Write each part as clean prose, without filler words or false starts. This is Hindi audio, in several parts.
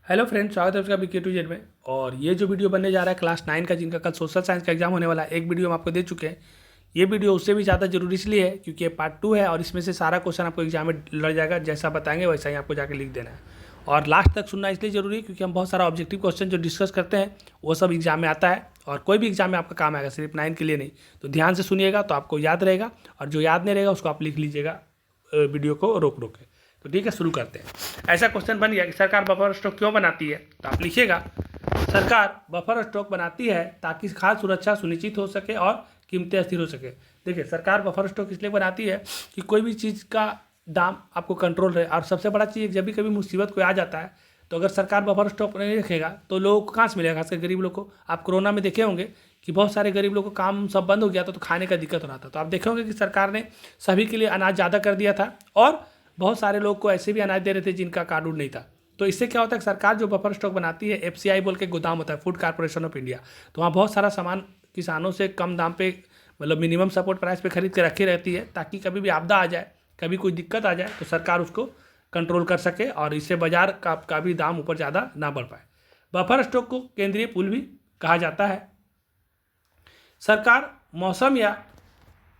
हेलो फ्रेंड्स, स्वागत है आपका बीके टू जेड में। और ये जो वीडियो बनने जा रहा है क्लास 9 का, जिनका कल सोशल साइंस का एग्जाम होने वाला है, एक वीडियो हम आपको दे चुके हैं। ये वीडियो उससे भी ज़्यादा जरूरी इसलिए है क्योंकि ये पार्ट 2 है और इसमें से सारा क्वेश्चन आपको एग्जाम में लड़ जाएगा। जैसा बताएंगे वैसा ही आपको जाकर लिख देना है। और लास्ट तक सुनना इसलिए जरूरी है क्योंकि हम बहुत सारा ऑब्जेक्टिव क्वेश्चन जो डिस्कस करते हैं वो सब एग्जाम में आता है और कोई भी एग्जाम में आपका काम आएगा, सिर्फ 9 के लिए नहीं। तो ध्यान से सुनिएगा तो आपको याद रहेगा, और जो याद नहीं रहेगा उसको आप लिख लीजिएगा वीडियो को रोक रोक के। तो ठीक है, शुरू करते हैं। ऐसा क्वेश्चन बन गया कि सरकार बफर स्टॉक क्यों बनाती है, तो आप लिखिएगा सरकार बफर स्टॉक बनाती है ताकि खाद्य सुरक्षा सुनिश्चित हो सके और कीमतें स्थिर हो सके। देखिए, सरकार बफर स्टॉक इसलिए बनाती है कि कोई भी चीज़ का दाम आपको कंट्रोल रहे। और सबसे बड़ा चीज़, जब भी कभी मुसीबत कोई आ जाता है तो अगर सरकार बफर स्टॉक नहीं रखेगा तो लोगों को कहाँ से मिलेगा, खासकर गरीब लोग को। आप कोरोना में देखे होंगे कि बहुत सारे गरीब लोग को काम सब बंद हो गया था, तो खाने का दिक्कत हो रहा था। तो आप देखे होंगे कि सरकार ने सभी के लिए अनाज ज़्यादा कर दिया था और बहुत सारे लोग को ऐसे भी अनाज दे रहे थे जिनका कार्ड उड नहीं था। तो इससे क्या होता है कि सरकार जो बफर स्टॉक बनाती है, एफसीआई बोल के गोदाम होता है, फूड कॉर्पोरेशन ऑफ इंडिया, तो वहाँ बहुत सारा सामान किसानों से कम दाम पे, मतलब मिनिमम सपोर्ट प्राइस पे खरीद के रखी रहती है, ताकि कभी भी आपदा आ जाए, कभी कोई दिक्कत आ जाए तो सरकार उसको कंट्रोल कर सके और इससे बाजार का भी दाम ऊपर ज़्यादा ना बढ़ पाए। बफर स्टॉक को केंद्रीय पुल भी कहा जाता है। सरकार मौसम या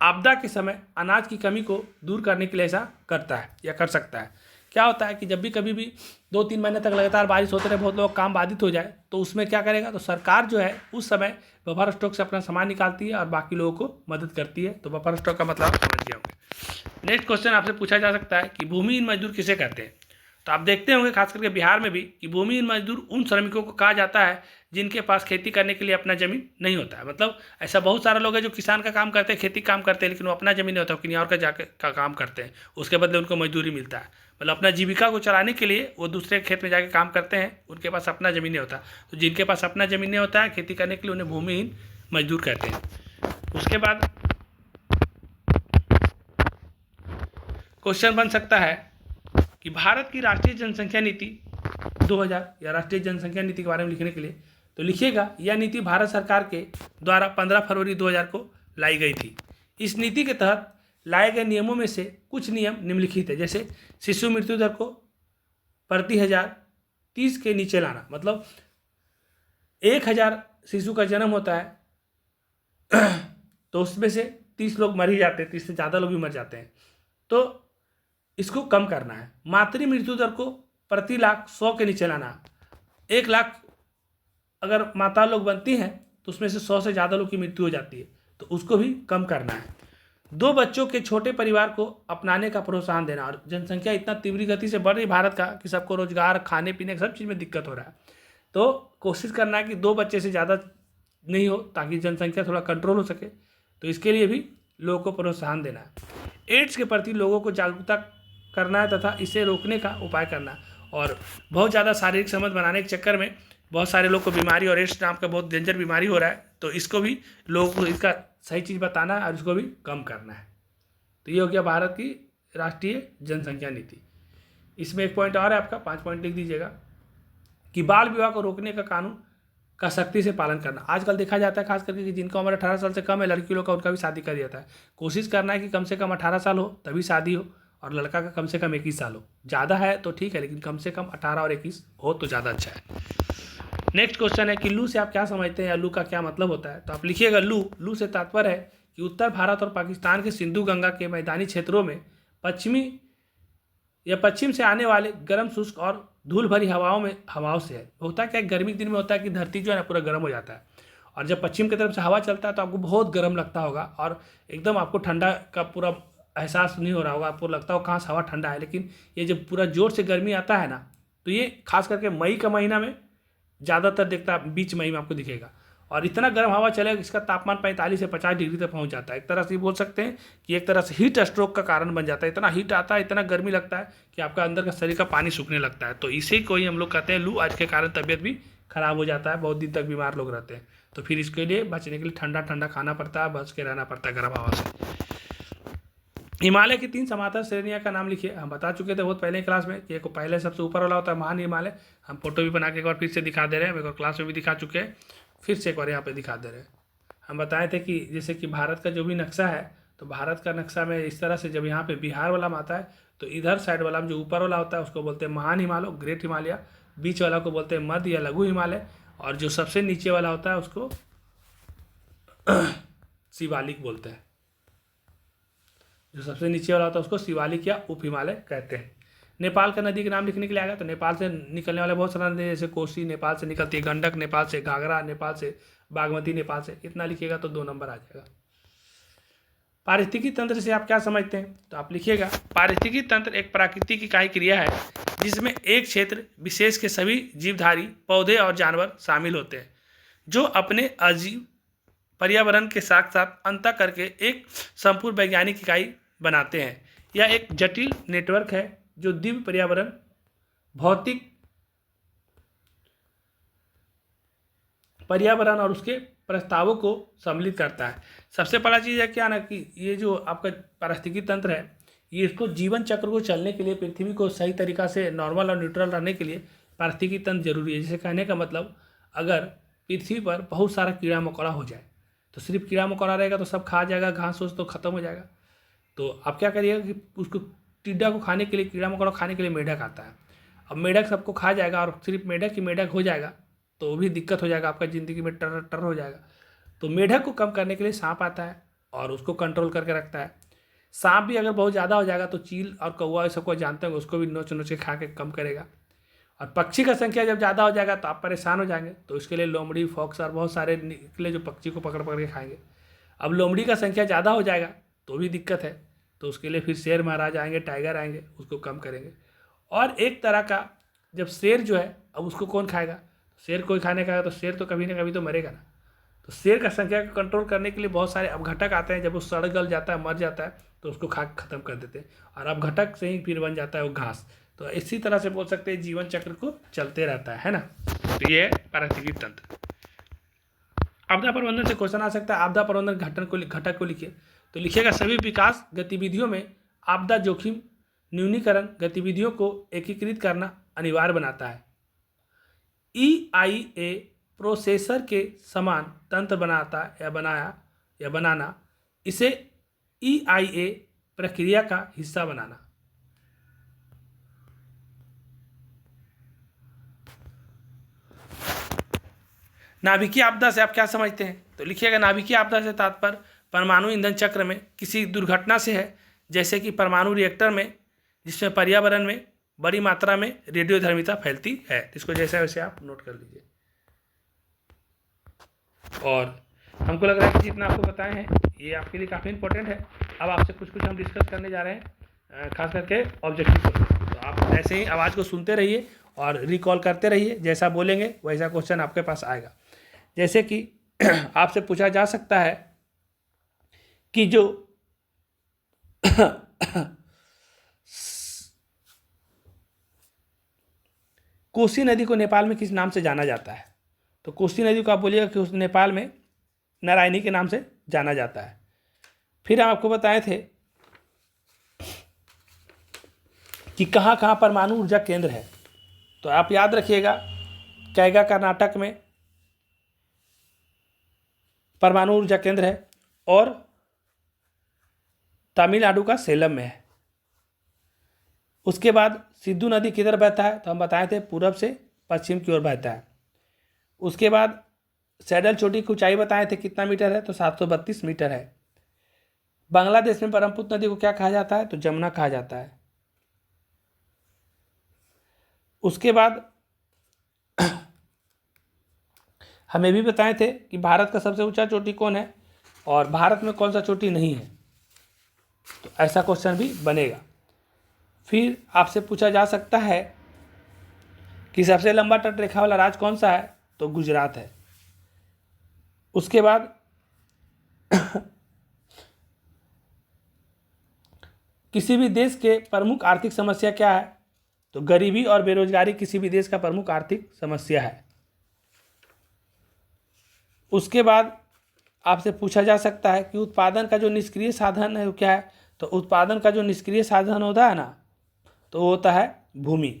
आपदा के समय अनाज की कमी को दूर करने के लिए ऐसा करता है या कर सकता है। क्या होता है कि जब भी कभी भी 2-3 महीने तक लगातार बारिश होते रहे, बहुत लोग काम बाधित हो जाए, तो उसमें क्या करेगा, तो सरकार जो है उस समय बफर स्टॉक से अपना सामान निकालती है और बाकी लोगों को मदद करती है। तो बफर स्टॉक का मतलब आप समझ गए होंगे। नेक्स्ट क्वेश्चन आपसे पूछा जा सकता है कि भूमिहीन मजदूर किसे कहते हैं। तो आप देखते होंगे खास करके बिहार में भी कि भूमिहीन मजदूर उन श्रमिकों को कहा जाता है जिनके पास खेती करने के लिए अपना जमीन नहीं होता है। मतलब ऐसा बहुत सारे लोग हैं जो किसान का काम करते हैं, खेती काम करते हैं, लेकिन वो अपना जमीन नहीं होता, किन्हीं और का जाकर का काम करते हैं, उसके बदले उनको मजदूरी मिलता है। मतलब अपना जीविका को चलाने के लिए वो दूसरे खेत में जाके काम करते हैं, उनके पास अपना जमीन नहीं होता। तो जिनके पास अपना जमीन नहीं होता है खेती करने के लिए, उन्हें भूमिहीन मजदूर कहते हैं। उसके बाद क्वेश्चन बन सकता है कि भारत की राष्ट्रीय जनसंख्या नीति 2000 या राष्ट्रीय जनसंख्या नीति के बारे में लिखने के लिए तो लिखिएगा, यह नीति भारत सरकार के द्वारा 15 फरवरी 2000 को लाई गई थी। इस नीति के तहत लाए गए नियमों में से कुछ नियम निम्नलिखित है। जैसे शिशु मृत्यु दर को प्रति 1000 30 के नीचे लाना। मतलब 1000 शिशु का जन्म होता है तो उसमें से 30 लोग मर ही जाते हैं, 30 से ज़्यादा लोग भी मर जाते हैं, तो इसको कम करना है। मातृ मृत्यु दर को प्रति लाख 100 के नीचे लाना। 1 लाख अगर माता लोग बनती हैं तो उसमें से 100 से ज़्यादा लोग की मृत्यु हो जाती है, तो उसको भी कम करना है। 2 बच्चों के छोटे परिवार को अपनाने का प्रोत्साहन देना। और जनसंख्या इतना तीव्र गति से बढ़ रही भारत का कि सबको रोजगार, खाने पीने सब चीज़ में दिक्कत हो रहा है, तो कोशिश करना है कि 2 बच्चे से ज़्यादा नहीं हो, ताकि जनसंख्या थोड़ा कंट्रोल हो सके। तो इसके लिए भी लोगों को प्रोत्साहन देना है। एड्स के प्रति लोगों को जागरूकता करना है तथा इसे रोकने का उपाय करना। और बहुत ज़्यादा शारीरिक समझ बनाने के चक्कर में बहुत सारे लोग को बीमारी, और एड्स नाम का बहुत डेंजर बीमारी हो रहा है, तो इसको भी लोगों को इसका सही चीज़ बताना है और इसको भी कम करना है। तो ये हो गया भारत की राष्ट्रीय जनसंख्या नीति। इसमें एक पॉइंट और है आपका, 5 पॉइंट लिख दीजिएगा कि बाल विवाह को रोकने का कानून का सख्ती से पालन करना। आजकल देखा जाता है खास करके कि जिनका उम्र 18 साल से कम है, लड़की लोग का, उनका भी शादी कर दिया जाता है। कोशिश करना है कि कम से कम 18 साल हो तभी शादी हो, और लड़का का कम से कम 21 साल हो। ज़्यादा है तो ठीक है, लेकिन कम से कम 18 और 21 हो तो ज़्यादा अच्छा है। नेक्स्ट क्वेश्चन है कि लू से आप क्या समझते हैं या लू का क्या मतलब होता है। तो आप लिखिएगा लू से तात्पर्य है कि उत्तर भारत और पाकिस्तान के सिंधु गंगा के मैदानी क्षेत्रों में पश्चिम से आने वाले गर्म, शुष्क और धूल भरी हवाओं से है। होता क्या है, गर्मी के दिन में होता है कि धरती जो है ना पूरा गर्म हो जाता है, और जब पश्चिम की तरफ से हवा चलता है तो आपको बहुत गर्म लगता होगा और एकदम आपको ठंडा का पूरा एहसास नहीं हो रहा होगा, आपको लगता हो कहाँ से हवा ठंडा है। लेकिन ये जब पूरा जोर से गर्मी आता है ना, तो ये खास करके मई का महीना में ज़्यादातर दिखता है, बीच मई में आपको दिखेगा। और इतना गर्म हवा चलेगा, इसका तापमान 45 से 50 डिग्री तक पहुंच जाता है। एक तरह से बोल सकते हैं कि एक तरह से हीट स्ट्रोक का कारण बन जाता है। इतना हीट आता है, इतना गर्मी लगता है कि आपका अंदर का शरीर का पानी सूखने लगता है। तो इसी को ही हम लोग कहते हैं लू। आज के कारण तबीयत भी खराब हो जाता है, बहुत दिन तक बीमार लोग रहते हैं। तो फिर इसके लिए बचने के लिए ठंडा ठंडा खाना पड़ता है, बच के रहना पड़ता है गर्म हवा से। हिमालय की 3 समांतर श्रेणियां का नाम लिखिए। हम बता चुके थे बहुत पहले क्लास में कि एक पहले सबसे ऊपर वाला होता है महान हिमालय। हम फोटो भी बना के एक बार फिर से दिखा दे रहे हैं, एक बार क्लास में भी दिखा चुके हैं, फिर से एक बार यहाँ पे दिखा दे रहे हैं। हम बताए थे कि जैसे कि भारत का जो भी नक्शा है, तो भारत का नक्शा में इस तरह से जब यहाँ पे बिहार वाला में आता है, तो इधर साइड वाला में जो ऊपर वाला होता है उसको बोलते हैं महान हिमालय, ग्रेट हिमालय। बीच वाला को बोलते हैं मध्य या लघु हिमालय, और जो सबसे नीचे वाला होता है उसको शिवालिक बोलते हैं। जो सबसे नीचे वाला होता है उसको शिवालिक या उप हिमालय कहते हैं। नेपाल का नदी के नाम लिखने के लिए आएगा तो नेपाल से निकलने वाले बहुत सारे नदी जैसे कोसी नेपाल से निकलती है, गंडक नेपाल से, घाघरा नेपाल से, बागमती नेपाल से, इतना लिखिएगा तो 2 नंबर आ जाएगा। पारिस्थितिकी तंत्र से आप क्या समझते हैं, तो आप लिखिएगा पारिस्थितिकी तंत्र एक प्राकृतिक इकाई क्रिया है जिसमें एक क्षेत्र विशेष के सभी जीवधारी पौधे और जानवर शामिल होते हैं जो अपने अजीब पर्यावरण के साथ साथ अंतर करके एक संपूर्ण वैज्ञानिक इकाई बनाते हैं। यह एक जटिल नेटवर्क है जो दिव्य पर्यावरण, भौतिक पर्यावरण और उसके प्रस्तावों को सम्मिलित करता है। सबसे बड़ा चीज़ है क्या ना कि ये जो आपका पारिस्थितिकी तंत्र है, ये इसको जीवन चक्र को चलने के लिए, पृथ्वी को सही तरीक़ा से नॉर्मल और न्यूट्रल रहने के लिए पारिस्थितिकी तंत्र जरूरी है। जैसे कहने का मतलब, अगर पृथ्वी पर बहुत सारा कीड़ा मकोड़ा हो जाए तो सिर्फ कीड़ा मकोड़ा रहेगा तो सब खा जाएगा, घास फूस तो खत्म हो जाएगा। तो आप क्या करिएगा कि उसको टिड्डा को खाने के लिए, कीड़ा मकोड़ा खाने के लिए मेढक आता है। अब मेढक सबको खा जाएगा और सिर्फ मेढक ही मेढक हो जाएगा तो वो भी दिक्कत हो जाएगा, आपका ज़िंदगी में टर टर हो जाएगा। तो मेढक को कम करने के लिए सांप आता है और उसको कंट्रोल करके रखता है। सांप भी अगर बहुत ज़्यादा हो जाएगा तो चील और कौवा सबको जानते हैं, उसको भी नोच नोच के खा के कम करेगा। और पक्षी का संख्या जब ज़्यादा हो जाएगा तो आप परेशान हो जाएंगे, तो इसके लिए लोमड़ी, फॉक्स और बहुत सारे निकले जो पक्षी को पकड़ पकड़ के खाएंगे। अब लोमड़ी का संख्या ज़्यादा हो जाएगा तो भी दिक्कत है, तो उसके लिए फिर शेर महाराज आएंगे, टाइगर आएंगे, उसको कम करेंगे। और एक तरह का जब शेर जो है, अब उसको कौन खाएगा, शेर कोई खाने का है तो शेर तो कभी ना कभी तो मरेगा ना। तो शेर का संख्या को कंट्रोल करने के लिए बहुत सारे अपघटक आते हैं, जब वो सड़ गल जाता है, मर जाता है, तो उसको खा खत्म कर देते हैं और अपघटक से ही फिर बन जाता है वो घास। तो इसी तरह से बोल सकते हैं जीवन चक्र को चलते रहता है ना। तो ये है पारिस्थितिकी तंत्र। आपदा प्रबंधन से क्वेश्चन आ सकता है, आपदा प्रबंधन घटक को लिखिए। तो लिखिएगा सभी विकास गतिविधियों में आपदा जोखिम न्यूनीकरण गतिविधियों को एकीकृत करना अनिवार्य बनाता है। EIA प्रोसेसर के समान तंत्र बनाना, इसे EIA प्रक्रिया का हिस्सा बनाना। नाभिकीय आपदा से आप क्या समझते हैं, तो लिखिएगा नाभिकीय आपदा से तात्पर्य परमाणु ईंधन चक्र में किसी दुर्घटना से है, जैसे कि परमाणु रिएक्टर में, जिसमें पर्यावरण में बड़ी मात्रा में रेडियोधर्मिता फैलती है। इसको जैसा वैसे आप नोट कर लीजिए। और हमको लग रहा है कि जितना आपको बताए हैं ये आपके लिए काफ़ी इंपॉर्टेंट है। अब आपसे कुछ हम डिस्कस करने जा रहे हैं, खास करके ऑब्जेक्टिव को। तो आप ऐसे ही आवाज़ को सुनते रहिए और रिकॉल करते रहिए, जैसा बोलेंगे वैसा क्वेश्चन आपके पास आएगा। जैसे कि आपसे पूछा जा सकता है कि जो कोसी नदी को नेपाल में किस नाम से जाना जाता है, तो कोसी नदी को आप बोलिएगा कि उस नेपाल में नारायणी के नाम से जाना जाता है। फिर हम आपको बताए थे कि कहाँ कहाँ परमाणु ऊर्जा केंद्र है, तो आप याद रखिएगा कैगा कर्नाटक में परमाणु ऊर्जा केंद्र है और तमिलनाडु का सेलम में है। उसके बाद सिंधु नदी किधर बहता है, तो हम बताए थे पूरब से पश्चिम की ओर बहता है। उसके बाद सैडल चोटी की ऊंचाई बताए थे कितना मीटर है, तो 732 मीटर है। बांग्लादेश में ब्रह्मपुत्र नदी को क्या कहा जाता है, तो जमुना कहा जाता है। उसके बाद हमें भी बताए थे कि भारत का सबसे ऊंचा चोटी कौन है और भारत में कौन सा चोटी नहीं है, तो ऐसा क्वेश्चन भी बनेगा। फिर आपसे पूछा जा सकता है कि सबसे लंबा तटरेखा वाला राज्य कौन सा है, तो गुजरात है। उसके बाद किसी भी देश के प्रमुख आर्थिक समस्या क्या है, तो गरीबी और बेरोजगारी किसी भी देश का प्रमुख आर्थिक समस्या है। उसके बाद आपसे पूछा जा सकता है कि उत्पादन का जो निष्क्रिय साधन है वो क्या है, तो उत्पादन का जो निष्क्रिय साधन होता है ना, तो वो होता है भूमि।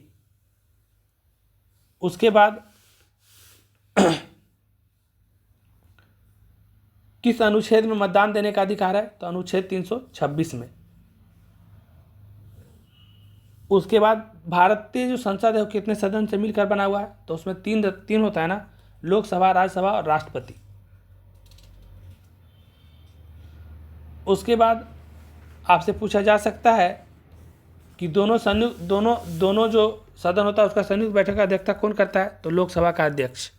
उसके बाद किस अनुच्छेद में मतदान देने का अधिकार है, तो अनुच्छेद 326 में। उसके बाद भारतीय जो संसद है वो कितने सदन से मिलकर बना हुआ है, तो उसमें तीन होता है ना, लोकसभा, राज्यसभा और राष्ट्रपति। उसके बाद आपसे पूछा जा सकता है कि दोनों जो सदन होता है उसका संयुक्त बैठक का अध्यक्षता कौन करता है, तो लोकसभा का अध्यक्ष।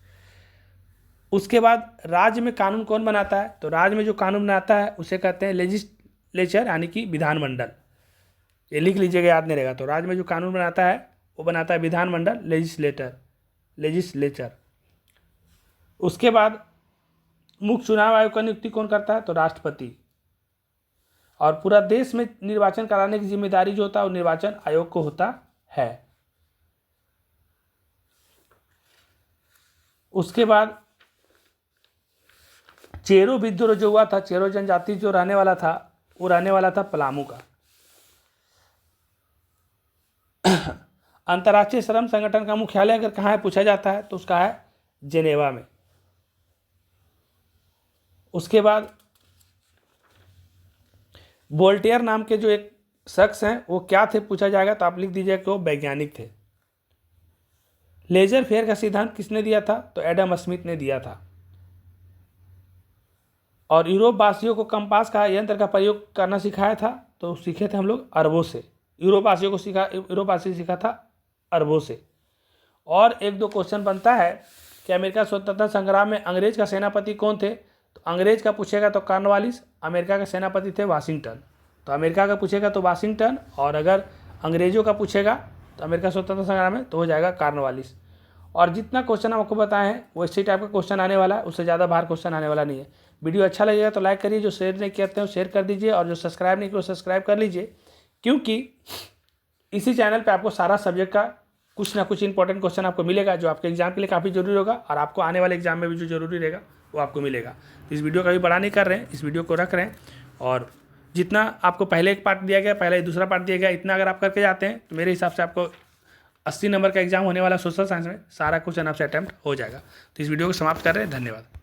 उसके बाद राज्य में कानून कौन बनाता है, तो राज्य में जो कानून बनाता है उसे कहते हैं लेजिस्लेचर, यानी कि विधानमंडल। ये लिख लीजिएगा, याद नहीं रहेगा। तो राज्य में जो कानून बनाता है वो बनाता है विधानमंडल, लेजिस्लेचर। उसके बाद मुख्य चुनाव आयोग का नियुक्ति कौन करता है, तो राष्ट्रपति। और पूरा देश में निर्वाचन कराने की जिम्मेदारी जो होता है वो निर्वाचन आयोग को होता है। उसके बाद चेरो विद्रोह जो हुआ था, चेरो जनजाति जो रहने वाला था वो रहने वाला था पलामू का। अंतर्राष्ट्रीय श्रम संगठन का मुख्यालय अगर कहाँ है पूछा जाता है तो उसका है जेनेवा में। उसके बाद वोल्टेयर नाम के जो एक शख्स हैं वो क्या थे पूछा जाएगा, तो आप लिख दीजिएगा कि वो वैज्ञानिक थे। लेजर फेयर का सिद्धांत किसने दिया था, तो एडम स्मिथ ने दिया था। और यूरोप वासियों को कंपास का यंत्र का प्रयोग करना सिखाया था, तो सीखे थे हम लोग अरबों से। यूरोप वासी सीखा था अरबों से। और एक दो क्वेश्चन बनता है कि अमेरिका स्वतंत्रता संग्राम में अंग्रेज का सेनापति कौन थे, तो अंग्रेज का पूछेगा तो कॉर्नवालिस, अमेरिका के सेनापति थे वाशिंगटन। तो अमेरिका का पूछेगा तो वाशिंगटन, और अगर अंग्रेजों का पूछेगा तो अमेरिका स्वतंत्रता संग्राम में तो हो जाएगा कॉर्नवालिस। और जितना क्वेश्चन आपको बताए हैं वो इसी टाइप का क्वेश्चन आने वाला है, उससे ज़्यादा बाहर क्वेश्चन आने वाला नहीं है। वीडियो अच्छा लगेगा तो लाइक करिए, जो शेयर नहीं करते हैं शेयर कर दीजिए, और जो सब्सक्राइब नहीं किया वो सब्सक्राइब कर लीजिए, क्योंकि इसी चैनल पे आपको सारा सब्जेक्ट का कुछ ना कुछ इंपॉर्टेंट क्वेश्चन आपको मिलेगा जो आपके एग्जाम के लिए काफ़ी जरूरी होगा, और आपको आने वाले एग्जाम में भी जो जरूरी रहेगा वो आपको मिलेगा। तो इस वीडियो का भी बड़ा नहीं कर रहे हैं, इस वीडियो को रख रहे हैं, और जितना आपको पहले एक पार्ट दिया गया, पहले दूसरा पार्ट दिया गया, इतना अगर आप करके जाते हैं तो मेरे हिसाब से आपको 80 नंबर का एग्जाम होने वाला सोशल साइंस में सारा क्वेश्चन आपसे अटैम्प्ट हो जाएगा। तो इस वीडियो को समाप्त कर रहे हैं, धन्यवाद।